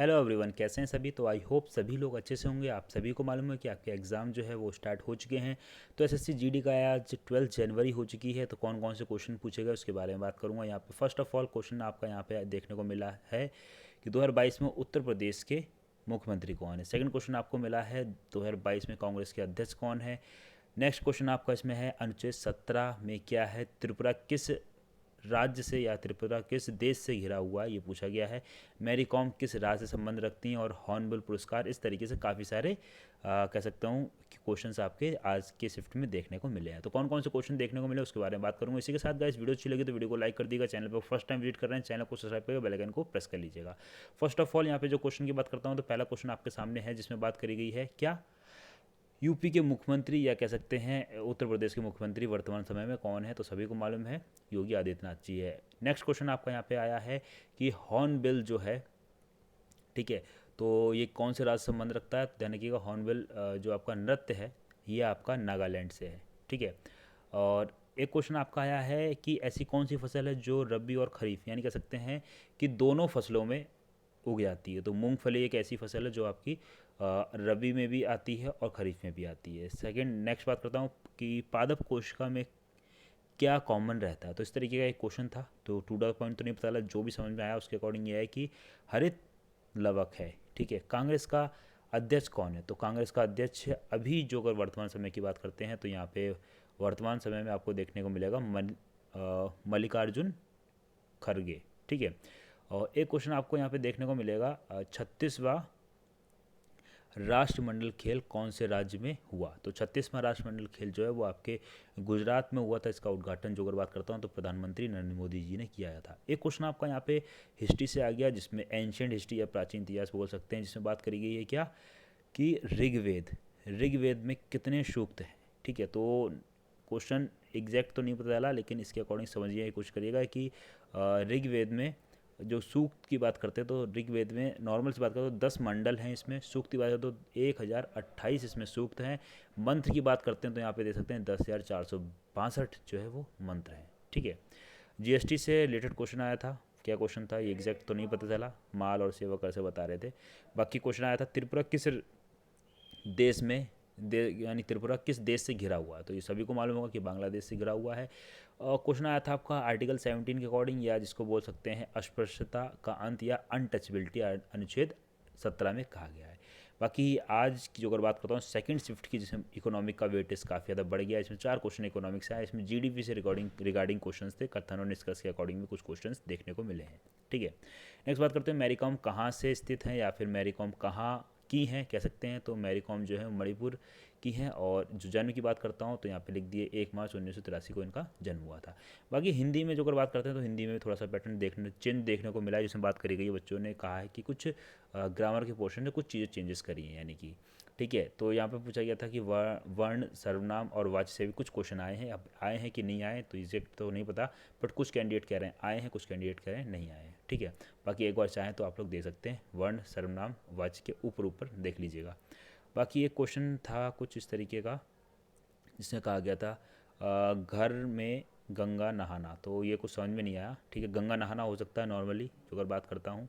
Hello everyone, कैसे हैं सभी। तो आई होप सभी लोग अच्छे से होंगे। आप सभी को मालूम है कि आपके एग्ज़ाम जो है वो स्टार्ट हो चुके हैं। तो एसएससी जीडी का आज 12 जनवरी हो चुकी है। तो कौन कौन से क्वेश्चन पूछे गए उसके बारे में बात करूंगा यहाँ पे। फर्स्ट ऑफ ऑल क्वेश्चन आपका यहाँ पे देखने को मिला है कि 2022 में उत्तर प्रदेश के मुख्यमंत्री कौन है। सेकंड क्वेश्चन आपको मिला है 2022 में कांग्रेस के अध्यक्ष कौन है। नेक्स्ट क्वेश्चन आपका इसमें है अनुच्छेद 17 में क्या है, त्रिपुरा किस राज्य से या त्रिपुरा किस देश से घिरा हुआ है, ये पूछा गया है। मैरी कॉम किस राज्य से संबंध रखती हैं, और हॉर्नबिल पुरस्कार। इस तरीके से काफ़ी सारे कह सकता हूँ कि क्वेश्चंस आपके आज के शिफ्ट में देखने को मिले हैं। तो कौन कौन से क्वेश्चन देखने को मिले उसके बारे में बात करूँगा। इसी के साथ गाइस, वीडियो अच्छी लगी तो वीडियो को लाइक कर दीजिएगा। चैनल पर फर्स्ट टाइम विजिट कर रहे हैं, चैनल को सब्सक्राइब करके बेल आइकन को प्रेस कर लीजिएगा। फर्स्ट ऑफ ऑल यहाँ पे जो क्वेश्चन की बात करता हूँ तो पहला क्वेश्चन आपके सामने है जिसमें बात करी गई है क्या यूपी के मुख्यमंत्री या कह सकते हैं उत्तर प्रदेश के मुख्यमंत्री वर्तमान समय में कौन है। तो सभी को मालूम है योगी आदित्यनाथ जी है। नेक्स्ट क्वेश्चन आपका यहाँ पे आया है कि हॉर्नबिल जो है, ठीक है, तो ये कौन से राज्य से संबंध रखता है। ध्यान रखिएगा, हॉर्नबिल जो आपका नृत्य है ये आपका नागालैंड से है, ठीक है। और एक क्वेश्चन आपका आया है कि ऐसी कौन सी फसल है जो रबी और खरीफ यानी कह सकते हैं कि दोनों फसलों में उग जाती है। तो मूंगफली एक ऐसी फसल है जो आपकी रबी में भी आती है और खरीफ में भी आती है। सेकंड, नेक्स्ट बात करता हूँ कि पादप कोशिका में क्या कॉमन रहता है। तो इस तरीके का एक क्वेश्चन था। तो टू द पॉइंट तो नहीं पता चला, जो भी समझ में आया उसके अकॉर्डिंग ये है कि हरित लवक है, ठीक है। कांग्रेस का अध्यक्ष कौन है। तो कांग्रेस का अध्यक्ष अभी जो अगर वर्तमान समय की बात करते हैं तो यहाँ पे वर्तमान समय में आपको देखने को मिलेगा मल्लिकार्जुन खड़गे, ठीक है। और एक क्वेश्चन आपको यहाँ पे देखने को मिलेगा 36वां राष्ट्रमंडल खेल कौन से राज्य में हुआ। तो 36वां राष्ट्रमंडल खेल जो है वो आपके गुजरात में हुआ था। इसका उद्घाटन जो अगर बात करता हूँ तो प्रधानमंत्री नरेंद्र मोदी जी ने किया था। एक क्वेश्चन आपका यहाँ पे हिस्ट्री से आ गया जिसमें एंशियंट हिस्ट्री या प्राचीन इतिहास बोल सकते हैं, जिसमें बात करी गई है क्या कि ऋग्वेद में कितने सूक्त हैं, ठीक है। तो क्वेश्चन एग्जैक्ट तो नहीं पता चला लेकिन इसके अकॉर्डिंग समझिए कुछ करिएगा कि ऋग्वेद में जो सूक्त की बात करते हैं तो ऋग्वेद में नॉर्मल से बात करें तो 10 मंडल हैं। इसमें सूक्त की बात करें तो 1028 इसमें सूक्त हैं। मंत्र की बात करते हैं तो यहाँ पे देख सकते हैं 10,462 जो है वो मंत्र हैं, ठीक है। जीएसटी से रिलेटेड क्वेश्चन आया था। क्या क्वेश्चन था ये एग्जैक्ट तो नहीं पता चला, माल और सेवा कर से बता रहे थे। बाकी क्वेश्चन आया था त्रिपुरा किस देश में यानी त्रिपुरा किस देश से घिरा हुआ है। तो ये सभी को मालूम होगा कि बांग्लादेश से घिरा हुआ है। और क्वेश्चन आया था आपका आर्टिकल 17 के अकॉर्डिंग, या जिसको बोल सकते हैं अस्पृश्यता का अंत या अनटचबिलिटी, अनुच्छेद 17 में कहा गया है। बाकी आज की जो अगर बात करता हूँ सेकंड शिफ्ट की, जिसमें इकोनॉमिक का वेटेज काफ़ी ज़्यादा बढ़ गया है। इसमें 4 क्वेश्चन इकोनॉमिक से आए। इसमें जीडीपी से रिगार्डिंग क्वेश्चन थे। कथन और निष्कर्ष के अकॉर्डिंग भी कुछ क्वेश्चन देखने को मिले हैं, ठीक है। नेक्स्ट बात करते हैं मैरी कॉम कहाँ से स्थित हैं या फिर मैरी कॉम कहाँ की हैं कह सकते हैं। तो मैरी कॉम जो है मणिपुर की हैं। और जो जन्म की बात करता हूँ तो यहाँ पे लिख दिए 1 मार्च 1983 को इनका जन्म हुआ था। बाकी हिंदी में जो अगर बात करते हैं तो हिंदी में थोड़ा सा पैटर्न चेंज देखने को मिला है, जिसमें बात करी गई है। बच्चों ने कहा है कि कुछ ग्रामर के पोर्शन में कुछ चीज़ें चेंजेस करी हैं, यानी कि ठीक है। तो यहाँ पे पूछा गया था कि वर्ण सर्वनाम और वाच्य से भी कुछ क्वेश्चन आए हैं। अब आए हैं कि नहीं आए तो एग्जैक्ट तो नहीं पता, बट कुछ कैंडिडेट कह रहे हैं आए हैं, कुछ कैंडिडेट कह रहे हैं नहीं आए हैं, ठीक है। बाकी एक बार चाहें तो आप लोग दे सकते हैं, वर्ण सर्वनाम वाच्य के ऊपर ऊपर देख लीजिएगा। बाकी एक क्वेश्चन था कुछ इस तरीके का जिसमें कहा गया था घर में गंगा नहाना। तो ये कुछ समझ में नहीं आया, ठीक है। गंगा नहाना हो सकता है नॉर्मली जो अगर बात करता हूँ,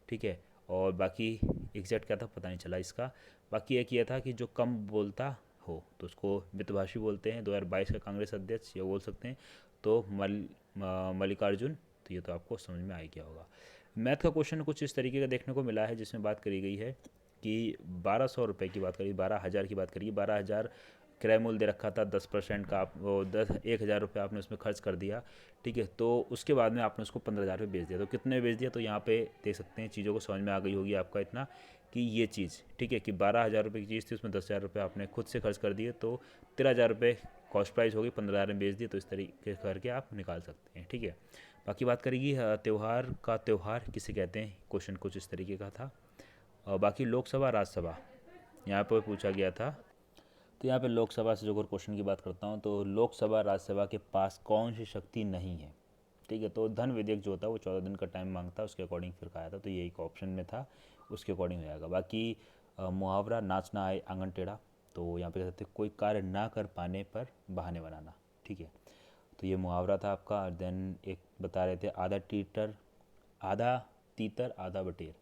ठीक है। और बाकी एग्जैक्ट क्या था पता नहीं चला इसका। बाकी एक ये था कि जो कम बोलता हो तो उसको मितभाषी बोलते हैं। 2022 का कांग्रेस अध्यक्ष ये बोल सकते हैं। तो मल्लिकार्जुन, तो ये तो आपको समझ में आ ही गया होगा। मैथ का क्वेश्चन कुछ इस तरीके का देखने को मिला है जिसमें बात करी गई है कि 1200 रुपये की बात करी, 12,000 की बात करी। 12,000 क्रय मूल्य दे रखा था, 10% का आप वो 1,000 रुपये आपने उसमें खर्च कर दिया, ठीक है। तो उसके बाद में आपने उसको 15,000 रुपये बेच दिया। तो कितने बेच दिया, तो यहाँ पे देख सकते हैं चीज़ों को समझ में आ गई होगी आपका इतना कि ये चीज़, ठीक है, कि 12,000 रुपये की चीज़ थी उसमें 10,000 रुपये आपने खुद से खर्च कर दिए। तो 13,000 रुपये कॉस्ट प्राइस होगी, 15,000 में बेच दिए। तो इस तरीके करके आप निकाल सकते हैं, ठीक है। बाकी बात करेगी त्यौहार किसे कहते हैं, क्वेश्चन कुछ इस तरीके का था। और बाकी लोकसभा राज्यसभा यहाँ पर पूछा गया था। तो यहाँ पे लोकसभा से जो अगर क्वेश्चन की बात करता हूँ तो लोकसभा राज्यसभा के पास कौन सी शक्ति नहीं है, ठीक है। तो धन विधेयक जो होता है वो 14 दिन का टाइम मांगता है, उसके अकॉर्डिंग फिर कहा था। तो ये एक ऑप्शन में था, उसके अकॉर्डिंग हो जाएगा। बाकी मुहावरा नाचना आए आंगन टेढ़ा, तो यहाँ पे कहते हैं कोई कार्य ना कर पाने पर बहाने बनाना, ठीक है। तो ये मुहावरा था आपका। देन एक बता रहे थे आधा तीतर आधा बटेर।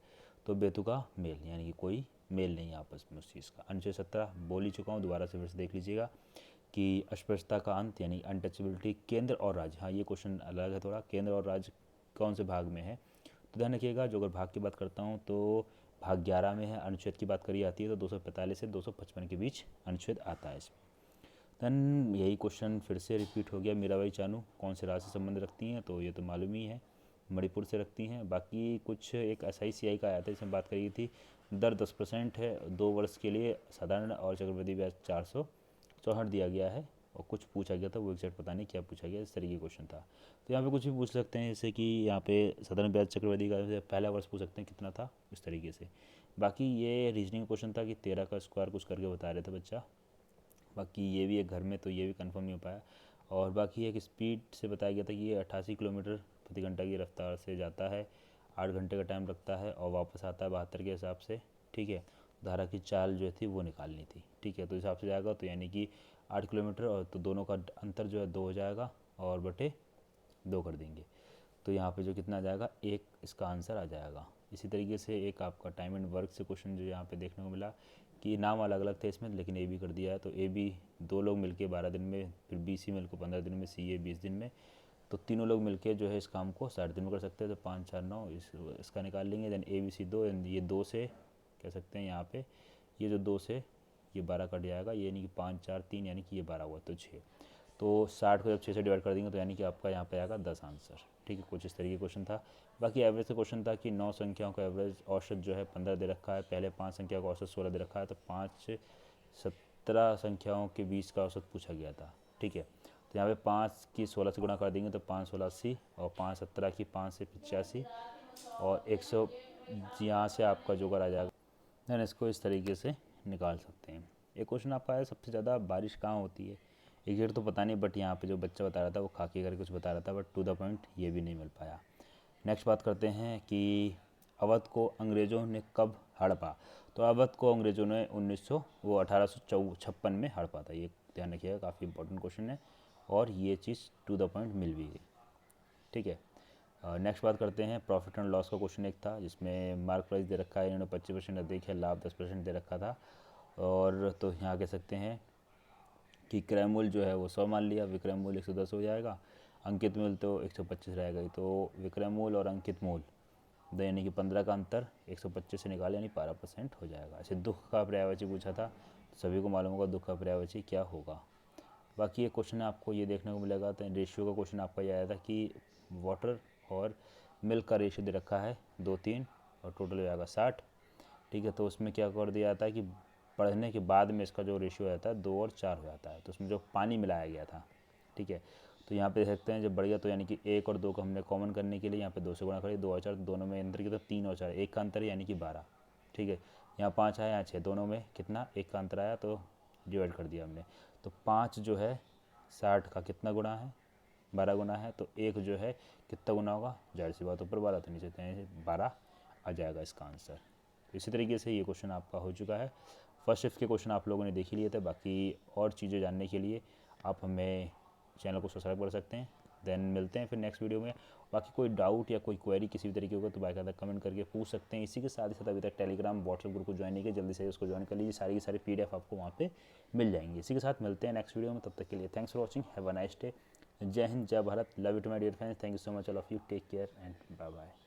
तो बेतुका मेल, यानी कि कोई मेल नहीं है आपस में उस चीज़ का। अनुच्छेद 17 बोल ही चुका हूँ, दोबारा से फिर से देख लीजिएगा कि अस्पृश्यता का अंत यानी अनटचेबिलिटी, केंद्र और राज्य, हाँ ये क्वेश्चन अलग है थोड़ा, केंद्र और राज्य कौन से भाग में है, तो ध्यान रखिएगा। जो अगर भाग की बात करता हूँ तो भाग 11 में है। अनुच्छेद की बात करी जाती है तो 245 से 255 के बीच अनुच्छेद आता है इसमें। देन यही क्वेश्चन फिर से रिपीट हो गया। मीराबाई चानू कौन से राज्य से संबंध रखती हैं, तो ये तो मालूम ही है, मणिपुर से रखती हैं। बाकी कुछ एक SICI का आया था जिसमें बात करी थी, दर 10% है 2 वर्ष के लिए साधारण और चक्रवृद्धि ब्याज 464 दिया गया है। और कुछ पूछा गया था, वो एग्जैक्ट पता नहीं क्या पूछा गया, इस तरीके क्वेश्चन था। तो यहाँ पे कुछ भी पूछ सकते हैं, जैसे कि यहाँ पे साधारण ब्याज चक्रवृद्धि का पहला वर्ष पूछ सकते हैं कितना था, इस तरीके से। बाकी ये रीजनिंग क्वेश्चन था कि 13 का स्क्वायर कुछ करके बता रहे थे बच्चा। बाकी ये भी एक घर में, तो ये भी कंफर्म नहीं हो पाया। और बाकी एक स्पीड से बताया गया था कि ये 88 किलोमीटर प्रति घंटा की रफ्तार से जाता है, 8 घंटे का टाइम लगता है और वापस आता है 72 के हिसाब से, ठीक है। धारा की चाल जो थी वो निकालनी थी, ठीक है। तो हिसाब से जाएगा तो यानी कि 8 किलोमीटर, और तो दोनों का अंतर जो है 2 हो जाएगा और बटे 2 कर देंगे, तो यहाँ पे जो कितना आ जाएगा 1, इसका आंसर आ जाएगा। इसी तरीके से एक आपका टाइम एंड वर्क से क्वेश्चन जो यहाँ पे देखने को मिला कि नाम अलग अलग थे इसमें, लेकिन AB कर दिया है। तो AB 2 लोग मिलके 12 दिन में, फिर BC मिलकर 15 दिन में, CA 20 दिन में, तो तीनों लोग मिलके जो है इस काम को 60 दिन में कर सकते हैं। तो 5 4 9 इसका निकाल लेंगे। देन ABC 2, ये 2 से कह सकते हैं यहाँ पे, ये जो 2 से ये 12 कट जाएगा, ये यानी कि 5 4 3 यानी कि ये 12 हुआ, तो 6। तो 60 को जब 6 से डिवाइड कर देंगे तो यानी कि आपका यहाँ पे आएगा 10 आंसर, ठीक है। कुछ इस तरीके क्वेश्चन था। बाकी एवरेज का क्वेश्चन था कि 9 संख्याओं का एवरेज औसत जो है 15 दे रखा है, पहले 5 संख्या का औसत 16 दे रखा है, तो 5 17 संख्याओं के बीच का औसत पूछा गया था, ठीक है। तो यहाँ पे 5 की 16 से गुणा कर देंगे तो 5 16 80, और 5 17 की 5 से 85, और 100 यहाँ से आपका जोकर आ जाएगा। देन इसको इस तरीके से निकाल सकते हैं। एक क्वेश्चन आपका है सबसे ज़्यादा बारिश कहाँ होती है, एग्जैक्ट तो पता नहीं, बट यहाँ पे जो बच्चा बता रहा था वो खाकी करके कुछ बता रहा था, बट टू द पॉइंट ये भी नहीं मिल पाया। नेक्स्ट बात करते हैं कि अवध को अंग्रेज़ों ने कब हड़पा। तो अवध को अंग्रेज़ों ने 1856 में हड़पा था, ये ध्यान रखिएगा, काफ़ी इंपॉर्टेंट क्वेश्चन है और ये चीज़ टू द पॉइंट मिल भी गई, ठीक है। नेक्स्ट बात करते हैं प्रॉफिट एंड लॉस का क्वेश्चन एक था जिसमें मार्क प्राइस दे रखा है, इन्होंने 25% अधिक है, लाभ 10% दे रखा था। और तो यहाँ कह सकते हैं कि क्रय मूल्य जो है वो 100 मान लिया, विक्रय मूल्य 110 हो जाएगा, अंकित मूल्य तो 125 रहेगा। तो विक्रय मूल्य और अंकित मूल्य यानी कि 15 का अंतर 125 से निकाले यानी 12% हो जाएगा। ऐसे दुख का पर्यायवाची पूछा था, सभी को मालूम होगा दुख का पर्यायवाची क्या होगा। बाकी ये क्वेश्चन आपको ये देखने को मिलेगा, तो रेशियो का क्वेश्चन आपका ये आया था कि वाटर और मिल्क का रेशियो दे रखा है 2:3 और टोटल हो जाएगा 60, ठीक है। तो उसमें क्या कर दिया जाता है कि पढ़ने के बाद में इसका जो रेशियो रहता है 2 और 4 हो जाता है, तो उसमें जो पानी मिलाया गया था, ठीक है। तो यहाँ पे देख सकते हैं जब बढ़ गया तो यानी कि 1 और 2 को हमने कॉमन करने के लिए यहाँ पे 2 से गुणा करिए, 2 और 4 दोनों में अंतर किया तो 3 और 4 1 का अंतर यानी कि 12, ठीक है। यहाँ 5 आया, यहाँ 6, दोनों में कितना 1 का अंतर आया, तो डिवाइड कर दिया हमने। तो 5 जो है 60 का कितना गुना है, 12 गुना है, तो 1 जो है कितना गुना होगा, जाहिर सी बात ऊपर 12 तो नीचे 12 आ जाएगा इसका आंसर। इसी तरीके से ये क्वेश्चन आपका हो चुका है। फर्स्ट शिफ्ट के क्वेश्चन आप लोगों ने देख ही लिए थे। बाकी और चीज़ें जानने के लिए आप हमें चैनल को सब्सक्राइब कर सकते हैं। देन मिलते हैं फिर नेक्स्ट वीडियो में। बाकी कोई डाउट या कोई क्वेरी किसी भी तरीके का तो बाकायदा कमेंट करके पूछ सकते हैं। इसी के साथ ही साथ अभी तक टेलीग्राम व्हाट्सएप ग्रुप को ज्वाइन नहीं किया, जल्दी से उसको ज्वाइन कर लीजिए, सारी की सारी PDF आपको वहाँ पे मिल जाएंगी। इसी के साथ मिलते हैं नेक्स्ट वीडियो में, तब तक के लिए thanks for watching, have a nice day. जय हिंद, जय Bharat, love you to my dear friends, thank you so much all of you, take care and bye bye.